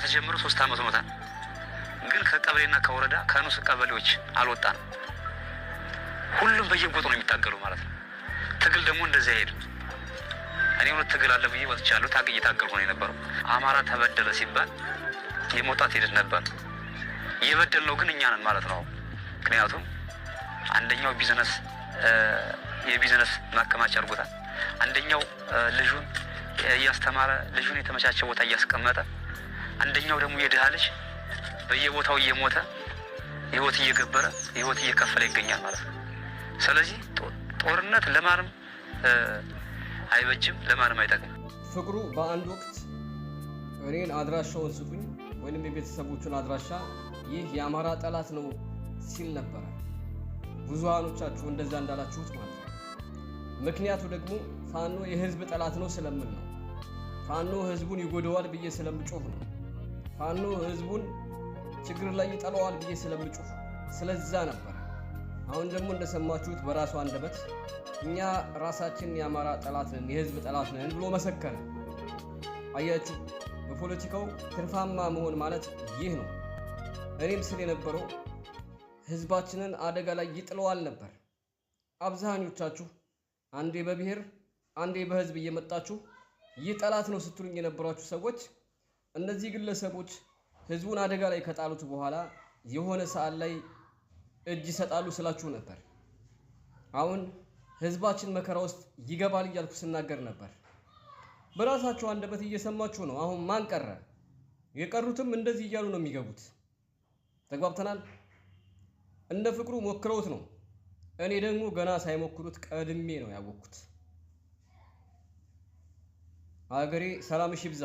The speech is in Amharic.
ከተጀመረ 3 ዓመት ሆኖታል። ግን ከቀበሌና ከወረዳ ከንዑስ ቀበሌዎች አልወጣንም። ሁሉም በየቦታው ነው የሚታገሉ ማለት ነው። ትግል ደግሞ እንደዛ አይሄድም። እኔ ሁለት ትግል አለ ብዬ ወጥቻለሁ። እየታገልኩ ነው የነበረው። አማራ ተበደለ ሲባል የመውጣት ሂደት ነበር። የበደልነው ግን እኛ ነን ማለት ነው። ምክንያቱም አንደኛው የቢዝነስ ማከማቻ አድርጎታል። አንደኛው ልጁን እያስተማረ ልጁን የተመቻቸ ቦታ እያስቀመጠ፣ አንደኛው ደግሞ የድሃ ልጅ በየቦታው እየሞተ ህይወት እየገበረ ህይወት እየከፈለ ይገኛል ማለት ነው። ስለዚህ ጦርነት ለማንም አይበጅም፣ ለማንም አይጠቅም። ፍቅሩ በአንድ ወቅት እኔን አድራሻውን ስጡኝ ወይንም የቤተሰቦቹን አድራሻ ይህ የአማራ ጠላት ነው ሲል ነበር። ብዙሃኖቻችሁ እንደዛ እንዳላችሁት ማለት ነው። ምክንያቱ ደግሞ ፋኖ የህዝብ ጠላት ነው ስለምን ነው። ፋኖ ህዝቡን ይጎደዋል ብዬ ስለምጮህ ነው። ፋኖ ህዝቡን ችግር ላይ ይጠለዋል ብዬ ስለምጮህ ስለዛ ነበር። አሁን ደግሞ እንደሰማችሁት በራሱ አንደበት እኛ ራሳችን የአማራ ጠላት ነን፣ የህዝብ ጠላት ነን ብሎ መሰከረ። አያችሁ፣ በፖለቲካው ትርፋማ መሆን ማለት ይህ ነው። እኔም ስል የነበረው ህዝባችንን አደጋ ላይ ይጥለዋል ነበር። አብዛኞቻችሁ አንዴ በብሔር አንዴ በህዝብ እየመጣችሁ ይህ ጠላት ነው ስትሉኝ የነበራችሁ ሰዎች እነዚህ ግለሰቦች ህዝቡን አደጋ ላይ ከጣሉት በኋላ የሆነ ሰዓት ላይ እጅ ይሰጣሉ ስላችሁ ነበር። አሁን ህዝባችን መከራ ውስጥ ይገባል እያልኩ ስናገር ነበር። በራሳችሁ አንደበት እየሰማችሁ ነው። አሁን ማን ቀረ? የቀሩትም እንደዚህ እያሉ ነው የሚገቡት። ተግባብተናል። እነ ፍቅሩ ሞክረውት ነው። እኔ ደግሞ ገና ሳይሞክሩት ቀድሜ ነው ያወቅኩት። አገሬ ሰላምሽ ይብዛ።